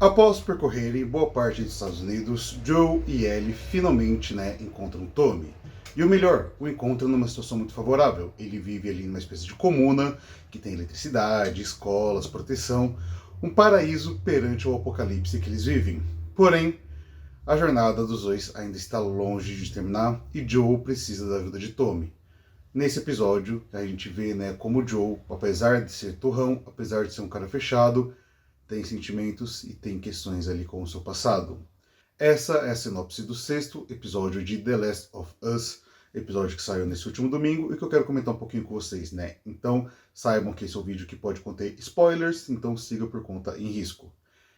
Após percorrerem boa parte dos Estados Unidos, Joe e Ellie finalmente encontram Tommy. E o melhor, o encontram numa situação muito favorável. Ele vive ali numa espécie de comuna, que tem eletricidade, escolas, proteção, um paraíso perante o apocalipse que eles vivem. Porém, a jornada dos dois ainda está longe de terminar e Joe precisa da ajuda de Tommy. Nesse episódio, a gente vê como o Joe, apesar de ser turrão, apesar de ser um cara fechado, tem sentimentos e tem questões ali com o seu passado. Essa é a sinopse do 6º episódio de The Last of Us, episódio que saiu nesse último domingo e que eu quero comentar um pouquinho com vocês, Então, saibam que esse é um vídeo que pode conter spoilers, então siga por conta em risco.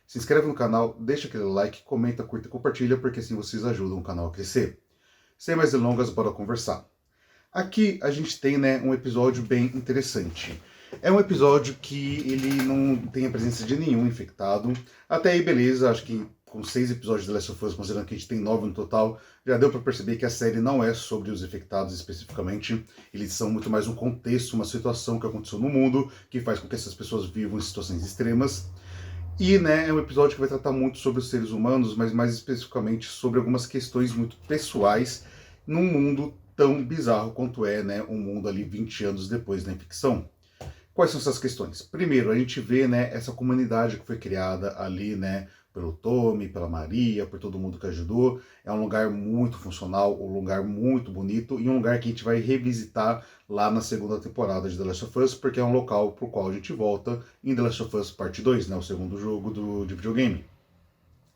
Se inscreve no canal, deixa aquele like, comenta, curta e compartilha, porque assim vocês ajudam o canal a crescer. Sem mais delongas, bora conversar. Aqui a gente tem um episódio bem interessante. É um episódio que ele não tem a presença de nenhum infectado. Até aí, beleza, acho que com 6 episódios de The Last of Us, considerando que a gente tem 9 no total, já deu para perceber que a série não é sobre os infectados especificamente. Eles são muito mais um contexto, uma situação que aconteceu no mundo, que faz com que essas pessoas vivam em situações extremas. E é um episódio que vai tratar muito sobre os seres humanos, mas mais especificamente sobre algumas questões muito pessoais num mundo tão bizarro quanto é um mundo ali 20 anos depois da infecção. Quais são essas questões? Primeiro, a gente vê essa comunidade que foi criada ali, pelo Tommy, pela Maria, por todo mundo que ajudou. É um lugar muito funcional, um lugar muito bonito e um lugar que a gente vai revisitar lá na segunda temporada de The Last of Us, porque é um local pro qual a gente volta em The Last of Us Parte 2, o segundo jogo de videogame.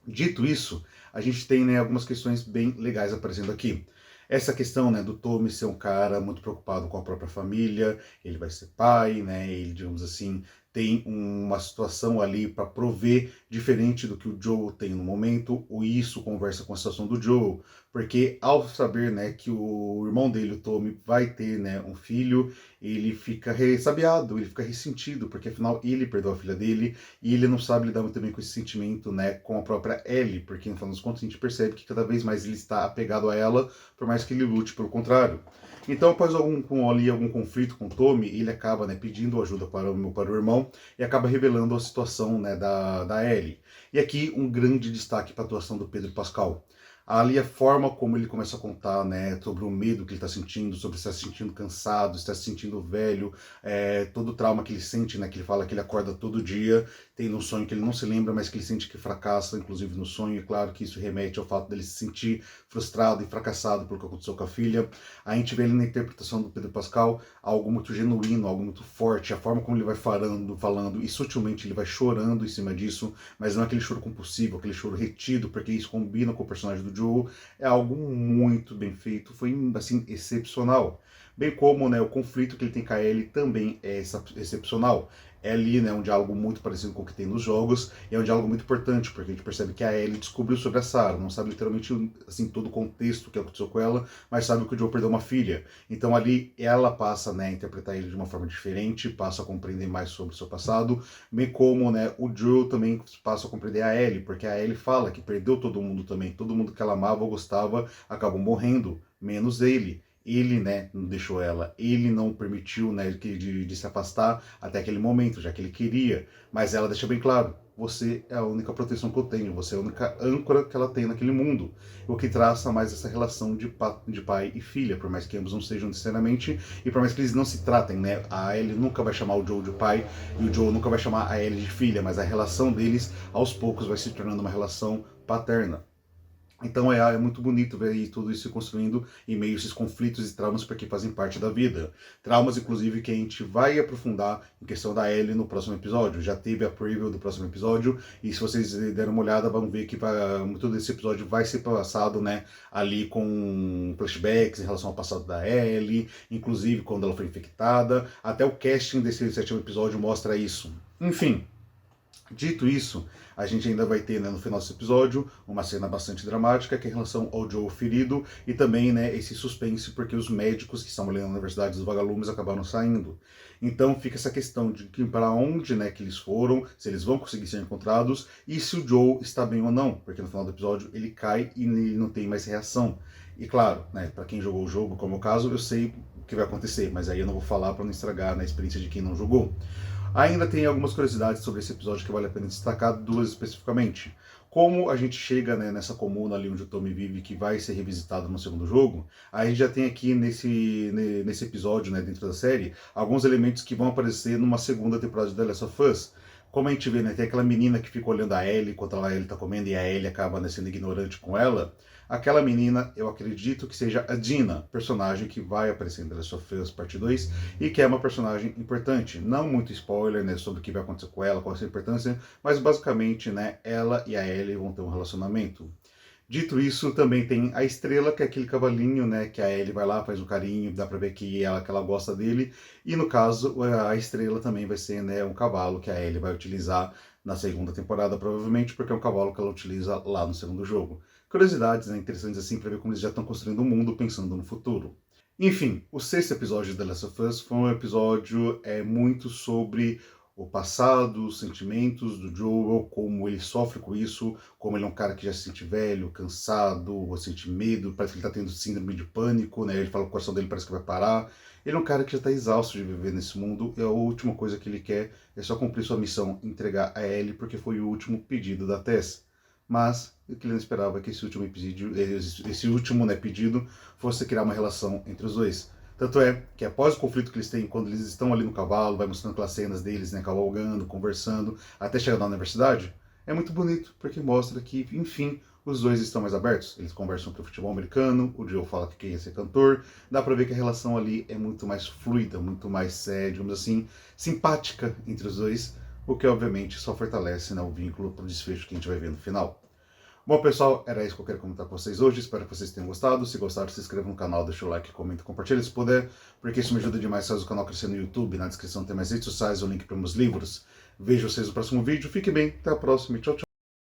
Dito isso, a gente tem algumas questões bem legais aparecendo aqui. Essa questão do Tommy ser um cara muito preocupado com a própria família, ele vai ser pai, ele, digamos assim, tem uma situação ali para prover diferente do que o Joe tem no momento, ou isso conversa com a situação do Joe, porque ao saber que o irmão dele, o Tommy, vai ter um filho, ele fica ressabiado, ele fica ressentido, porque afinal ele perdeu a filha dele e ele não sabe lidar muito bem com esse sentimento com a própria Ellie, porque no final dos contos a gente percebe que cada vez mais ele está apegado a ela, por mais que ele lute pelo contrário. Então, após algum conflito com o Tommy, ele acaba pedindo ajuda para o irmão e acaba revelando a situação da Ellie. E aqui um grande destaque para a atuação do Pedro Pascal. Ali a forma como ele começa a contar sobre o medo que ele está sentindo, sobre estar se sentindo cansado, estar se sentindo velho, todo o trauma que ele sente, que ele fala que ele acorda todo dia, tem no sonho que ele não se lembra, mas que ele sente que fracassa, inclusive no sonho, e claro que isso remete ao fato dele se sentir frustrado e fracassado pelo que aconteceu com a filha. A gente vê ele na interpretação do Pedro Pascal algo muito genuíno, algo muito forte, a forma como ele vai falando e sutilmente ele vai chorando em cima disso, mas não é aquele choro compulsivo, aquele choro retido, porque isso combina com o personagem do Joe, é algo muito bem feito, foi assim excepcional. Bem como o conflito que ele tem com a Ellie também é excepcional. É ali um diálogo muito parecido com o que tem nos jogos, e é um diálogo muito importante, porque a gente percebe que a Ellie descobriu sobre a Sarah, não sabe literalmente assim, todo o contexto que aconteceu com ela, mas sabe que o Joe perdeu uma filha. Então ali ela passa a interpretar ele de uma forma diferente, passa a compreender mais sobre o seu passado, bem como o Joe também passa a compreender a Ellie, porque a Ellie fala que perdeu todo mundo também, todo mundo que ela amava ou gostava acabou morrendo, menos ele. Ele não deixou ela, ele não permitiu de se afastar até aquele momento, já que ele queria, mas ela deixa bem claro, você é a única proteção que eu tenho, você é a única âncora que ela tem naquele mundo, o que traça mais essa relação de pai e filha, por mais que ambos não sejam necessariamente, e por mais que eles não se tratem, a Ellie nunca vai chamar o Joe de pai, e o Joe nunca vai chamar a Ellie de filha, mas a relação deles, aos poucos, vai se tornando uma relação paterna. Então é muito bonito ver aí tudo isso se construindo em meio a esses conflitos e traumas, porque fazem parte da vida. Traumas, inclusive, que a gente vai aprofundar em questão da Ellie no próximo episódio. Já teve a preview do próximo episódio, e se vocês deram uma olhada, vão ver que muito desse episódio vai ser passado ali com flashbacks em relação ao passado da Ellie, inclusive quando ela foi infectada. Até o casting desse 7º episódio mostra isso. Enfim. Dito isso, a gente ainda vai ter no final desse episódio uma cena bastante dramática que é em relação ao Joe ferido e também esse suspense porque os médicos que estavam ali na Universidade dos Vagalumes acabaram saindo. Então fica essa questão de para onde que eles foram, se eles vão conseguir ser encontrados e se o Joe está bem ou não, porque no final do episódio ele cai e ele não tem mais reação. E claro, para quem jogou o jogo, como é o caso, eu sei o que vai acontecer, mas aí eu não vou falar para não estragar na experiência de quem não jogou. Ainda tem algumas curiosidades sobre esse episódio que vale a pena destacar, duas especificamente. Como a gente chega, né, nessa comuna ali onde o Tommy vive, que vai ser revisitado no segundo jogo, aí já tem aqui nesse episódio, né, dentro da série, alguns elementos que vão aparecer numa segunda temporada de The Last of Us. Como a gente vê, né, tem aquela menina que fica olhando a Ellie enquanto a Ellie tá comendo e a Ellie acaba, né, sendo ignorante com ela. Aquela menina, eu acredito que seja a Dina, personagem que vai aparecer em The Last of Us Parte 2 e que é uma personagem importante. Não muito spoiler, né, sobre o que vai acontecer com ela, qual é a sua importância, mas basicamente, né, ela e a Ellie vão ter um relacionamento. Dito isso, também tem a Estrela, que é aquele cavalinho, né, que a Ellie vai lá, faz o carinho, dá pra ver que ela gosta dele, e no caso, a Estrela também vai ser, né, um cavalo que a Ellie vai utilizar na segunda temporada, provavelmente, porque é um cavalo que ela utiliza lá no segundo jogo. Curiosidades, né, interessantes assim, pra ver como eles já estão construindo um mundo pensando no futuro. Enfim, o sexto episódio de The Last of Us foi um episódio muito sobre o passado, os sentimentos do Joel, como ele sofre com isso, como ele é um cara que já se sente velho, cansado, sente medo, parece que ele tá tendo síndrome de pânico, né? Ele fala que o coração dele parece que vai parar. Ele é um cara que já tá exausto de viver nesse mundo e a última coisa que ele quer é só cumprir sua missão, entregar a Ellie, porque foi o último pedido da Tess. Mas o que ele não esperava é que esse último, né, pedido fosse criar uma relação entre os dois. Tanto é que após o conflito que eles têm, quando eles estão ali no cavalo, vai mostrando aquelas cenas deles, né, cavalgando, conversando, até chegar na universidade, é muito bonito, porque mostra que, enfim, os dois estão mais abertos. Eles conversam sobre o futebol americano, o Joe fala que quer ser cantor, dá pra ver que a relação ali é muito mais fluida, muito mais, digamos assim, simpática entre os dois, o que obviamente só fortalece, né, o vínculo pro desfecho que a gente vai ver no final. Bom, pessoal, era isso que eu quero comentar com vocês hoje. Espero que vocês tenham gostado. Se gostaram, se inscreva no canal, deixa o like, comenta, compartilha se puder, porque isso me ajuda demais, faz o canal crescer no YouTube. Na descrição tem mais redes sociais, o link para meus livros. Vejo vocês no próximo vídeo. Fique bem, até a próxima e tchau, tchau.